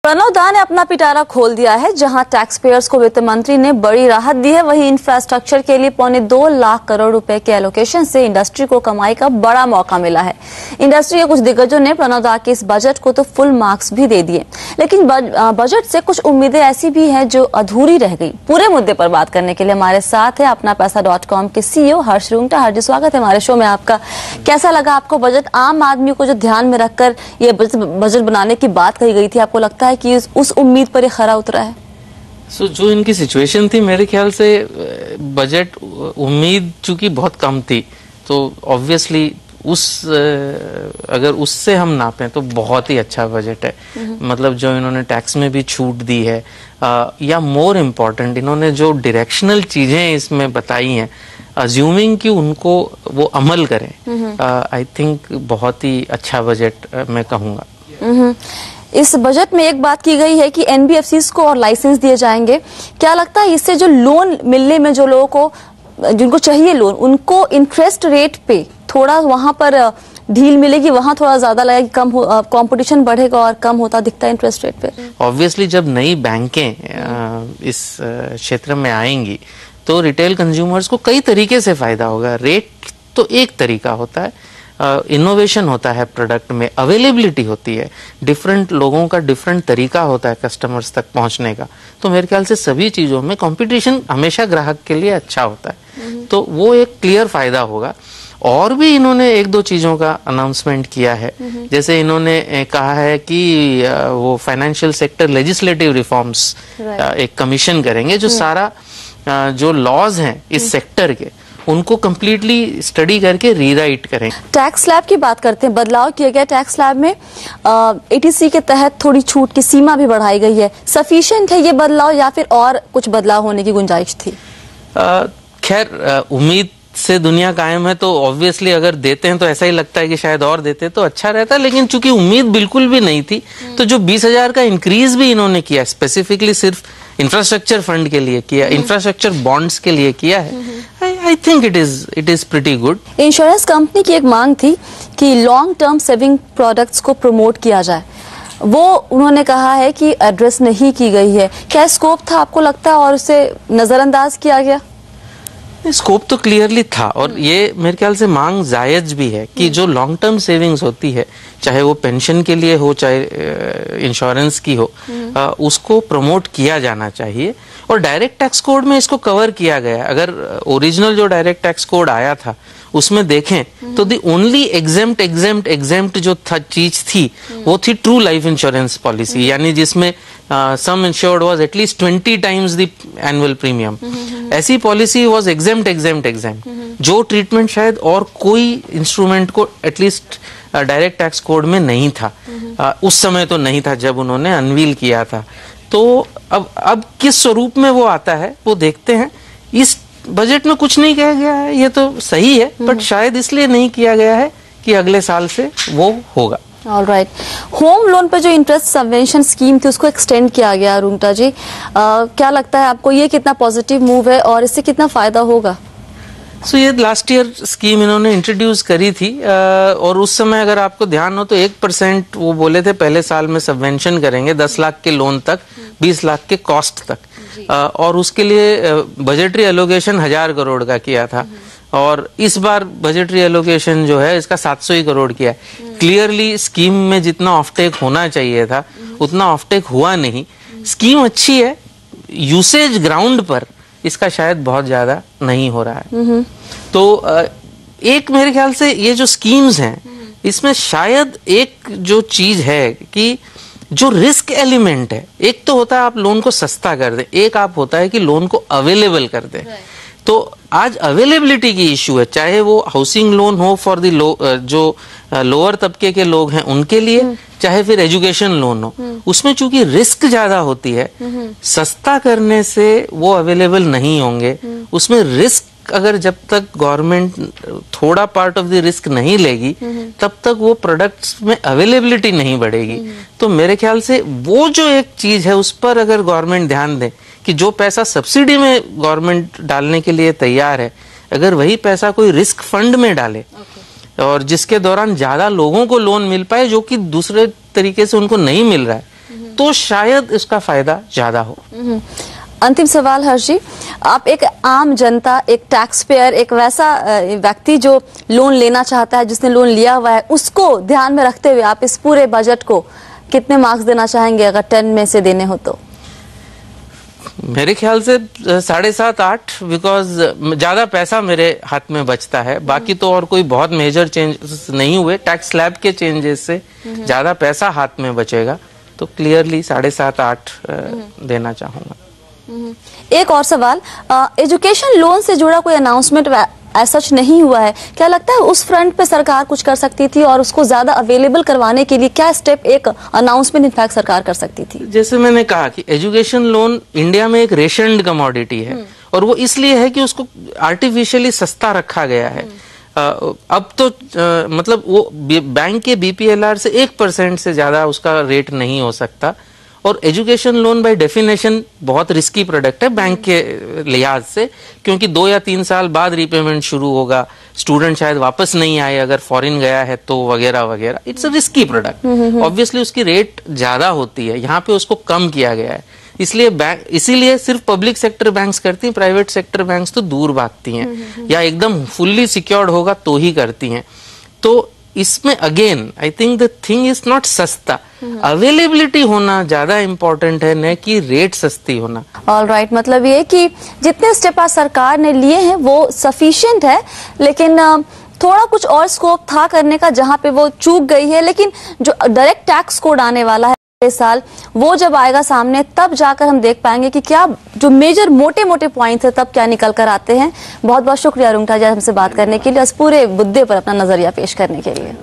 प्रणव दा ने अपना पिटारा खोल दिया है। जहां टैक्स पेयर्स को वित्त मंत्री ने बड़ी राहत दी है, वहीं इंफ्रास्ट्रक्चर के लिए 2.25 लाख करोड़ रुपए के एलोकेशन से इंडस्ट्री को कमाई का बड़ा मौका मिला है। इंडस्ट्री के कुछ दिग्गजों ने प्रणव दा के इस बजट को तो फुल मार्क्स भी दे दिए, लेकिन बजट से कुछ उम्मीदें ऐसी भी हैं जो अधूरी रह गई। पूरे मुद्दे पर बात करने के लिए हमारे साथ है अपना पैसा.com के CEO हर्ष रुंगटा। हर्ष जी, स्वागत है हमारे शो में आपका। कैसा लगा आपको बजट? आम आदमी को जो ध्यान में रखकर ये बजट बनाने की बात कही गई थी, आपको लगता है कि उस उम्मीद पर ये खरा उतरा है? जो इनकी सिचुएशन थी, मेरे ख्याल से बजट उम्मीद चूंकि बहुत कम थी, तो ऑब्वियसली अगर उससे हम नापें तो बहुत ही अच्छा बजट है। मतलब जो इन्होंने टैक्स में भी छूट दी है, या मोर इम्पोर्टेंट इन्होंने जो डायरेक्शनल चीजें इसमें बताई हैं, अज्यूमिंग कि उनको वो अमल करें, आई थिंक बहुत ही अच्छा बजट मैं कहूँगा। इस बजट में एक बात की गई है कि NBFCs को और लाइसेंस दिए जाएंगे। क्या लगता है इससे जो लोन मिलने में जो लोगों को जिनको चाहिए लोन, उनको इंटरेस्ट रेट पे थोड़ा वहां पर ढील मिलेगी, वहां थोड़ा ज्यादा लगेगा कि कम कंपटीशन बढ़ेगा और कम होता दिखता है इंटरेस्ट रेट पे? ऑब्वियसली जब नई बैंकें इस क्षेत्र में आएंगी तो रिटेल कंज्यूमर्स को कई तरीके से फायदा होगा। रेट तो एक तरीका होता है, इनोवेशन होता है प्रोडक्ट में, अवेलेबिलिटी होती है, डिफरेंट लोगों का डिफरेंट तरीका होता है कस्टमर्स तक पहुंचने का। तो मेरे ख्याल से सभी चीजों में कंपटीशन हमेशा ग्राहक के लिए अच्छा होता है, तो वो एक क्लियर फायदा होगा। और भी इन्होंने एक दो चीजों का अनाउंसमेंट किया है, जैसे इन्होंने कहा है कि वो फाइनेंशियल सेक्टर लेजिस्लेटिव रिफॉर्म्स एक कमीशन करेंगे जो सारा जो लॉज हैं इस सेक्टर के उनको कंप्लीटली स्टडी करके रीराइट करें। टैक्स स्लैब की बात करते हैं। बदलाव किया गया टैक्स स्लैब में, ATC के तहत थोड़ी छूट की सीमा भी बढ़ाई गई है। सफिशिएंट है ये बदलाव या फिर और कुछ बदलाव होने की गुंजाइश थी? खैर, उम्मीद से दुनिया कायम है, तो ऑब्वियसली अगर देते हैं तो ऐसा ही लगता है कि शायद और देते तो अच्छा रहता, लेकिन चूंकि उम्मीद बिल्कुल भी नहीं थी, तो जो 20,000 का इंक्रीज भी इन्होंने किया, स्पेसिफिकली सिर्फ इंफ्रास्ट्रक्चर फंड के लिए किया, इंफ्रास्ट्रक्चर बॉन्ड्स के लिए किया है, I think it is pretty good. Insurance company की एक मांग थी कि लॉन्ग टर्म सेविंग प्रोडक्ट्स को प्रमोट किया जाए, वो उन्होंने कहा है कि एड्रेस नहीं की गई है। क्या स्कोप था आपको लगता है और उसे नजरअंदाज किया गया? स्कोप तो क्लियरली था, और ये मेरे ख्याल से मांग जायज भी है कि जो लॉन्ग टर्म सेविंग्स होती है, चाहे वो पेंशन के लिए हो चाहे इंश्योरेंस की हो, उसको प्रमोट किया जाना चाहिए। और डायरेक्ट टैक्स कोड में इसको कवर किया गया। अगर ओरिजिनल जो डायरेक्ट टैक्स कोड आया था उसमें देखें तो दी ओनली एग्जेम्प्ट जो चीज थी वो थी ट्रू लाइफ इंश्योरेंस पॉलिसी, यानी जिसमें सम insured was at least 20 times the annual premium. ऐसी पॉलिसी वाज एग्जेम्प्ट, जो ट्रीटमेंट शायद और कोई इंस्ट्रूमेंट को एटलीस्ट डायरेक्ट टैक्स कोड में नहीं था। उस समय तो नहीं था जब उन्होंने अनवील किया था। तो अब किस स्वरूप में वो आता है वो देखते हैं। इस बजट में कुछ नहीं कहा गया है, ये तो सही है, बट शायद इसलिए नहीं किया गया है कि अगले साल से वो होगा। ऑलराइट। होम लोन पे जो इंटरेस्ट सबवेंशन स्कीम थी उसको एक्सटेंड किया गया। रुंगटा जी, क्या लगता है आपको, ये कितना पॉजिटिव मूव है और इससे कितना फायदा होगा? ये लास्ट ईयर स्कीम इन्होंने इंट्रोड्यूस करी थी, और उस समय अगर आपको ध्यान हो तो 1% वो बोले थे पहले साल में सबवेंशन करेंगे, 10 लाख के लोन तक, 20 लाख के कॉस्ट तक, और उसके लिए बजटरी एलोकेशन 1000 करोड़ का किया था। और इस बार बजटरी एलोकेशन जो है इसका 700 करोड़ किया है। क्लियरली स्कीम में जितना ऑफटेक होना चाहिए था उतना ऑफटेक हुआ नहीं। स्कीम अच्छी है, यूसेज ग्राउंड पर इसका शायद बहुत ज्यादा नहीं हो रहा है। तो एक मेरे ख्याल से ये जो स्कीम्स हैं इसमें शायद एक जो चीज है कि जो रिस्क एलिमेंट है, एक तो होता है आप लोन को सस्ता कर दे, एक आप होता है कि लोन को अवेलेबल कर दे। तो आज अवेलेबिलिटी की इश्यू है, चाहे वो हाउसिंग लोन हो फॉर द जो लोअर तबके के लोग हैं उनके लिए, चाहे फिर एजुकेशन लोन हो, उसमें चूंकि रिस्क ज्यादा होती है, सस्ता करने से वो अवेलेबल नहीं होंगे। उसमें रिस्क अगर जब तक गवर्नमेंट थोड़ा पार्ट ऑफ द रिस्क नहीं लेगी तब तक वो प्रोडक्ट्स में अवेलेबिलिटी नहीं बढ़ेगी। तो मेरे ख्याल से वो जो एक चीज है उस पर अगर गवर्नमेंट ध्यान दे कि जो पैसा सब्सिडी में गवर्नमेंट डालने के लिए तैयार है, अगर वही पैसा कोई रिस्क फंड में डाले और जिसके दौरान ज्यादा लोगों को लोन मिल पाए जो कि दूसरे तरीके से उनको नहीं मिल रहा है, तो शायद इसका फायदा ज्यादा हो। अंतिम सवाल हर्ष जी, आप एक आम जनता, एक टैक्स पेयर, एक वैसा व्यक्ति जो लोन लेना चाहता है, जिसने लोन लिया हुआ है, उसको ध्यान में रखते हुए आप इस पूरे बजट को कितने मार्क्स देना चाहेंगे अगर 10 में से देने हो तो? मेरे ख्याल से 7.5 8, बिकॉज ज्यादा पैसा मेरे हाथ में बचता है। बाकी तो और कोई बहुत मेजर चेंजेस नहीं हुए, टैक्स स्लैब के चेंजेस से ज्यादा पैसा हाथ में बचेगा, तो क्लियरली 7.5 8 देना चाहूंगा। एक और सवाल, एजुकेशन लोन से जुड़ा कोई अनाउंसमेंट ऐसा सच नहीं हुआ है, क्या लगता है उस फ्रंट पे सरकार कुछ कर सकती थी और उसको ज्यादा अवेलेबल करवाने के लिए क्या स्टेप, एक अनाउंसमेंट इनफैक्ट सरकार कर सकती थी? जैसे मैंने कहा कि एजुकेशन लोन इंडिया में एक रेशन्ड कमोडिटी है, और वो इसलिए है कि उसको आर्टिफिशियली सस्ता रखा गया है। अब तो मतलब वो बैंक के BPLR से 1% से ज्यादा उसका रेट नहीं हो सकता, और एजुकेशन लोन बाय डेफिनेशन बहुत रिस्की प्रोडक्ट है बैंक के लिहाज से, क्योंकि 2 या 3 साल बाद रीपेमेंट शुरू होगा, स्टूडेंट शायद वापस नहीं आए अगर फॉरेन गया है तो, वगैरह वगैरह। It's a risky product, obviously उसकी रेट ज्यादा होती है, यहाँ पे उसको कम किया गया है। इसीलिए सिर्फ पब्लिक सेक्टर बैंक्स करती हैं, प्राइवेट सेक्टर बैंक्स तो दूर भागती हैं, या एकदम फुल्ली सिक्योर्ड होगा तो ही करती हैं। तो इसमें again I think the thing is not सस्ता, अवेलेबिलिटी होना ज्यादा इंपॉर्टेंट है, न कि रेट सस्ती होना। ऑलराइट, मतलब ये कि जितने स्टेप आज सरकार ने लिए हैं वो सफिशिएंट है, लेकिन थोड़ा कुछ और स्कोप था करने का जहां पे वो चूक गई है। लेकिन जो डायरेक्ट टैक्स कोड आने वाला है इस साल, वो जब आएगा सामने तब जाकर हम देख पाएंगे कि क्या जो मेजर मोटे मोटे पॉइंट्स है तब क्या निकल कर आते हैं। बहुत बहुत शुक्रिया रुंगटा जी हमसे बात करने के लिए, इस पूरे मुद्दे पर अपना नजरिया पेश करने के लिए।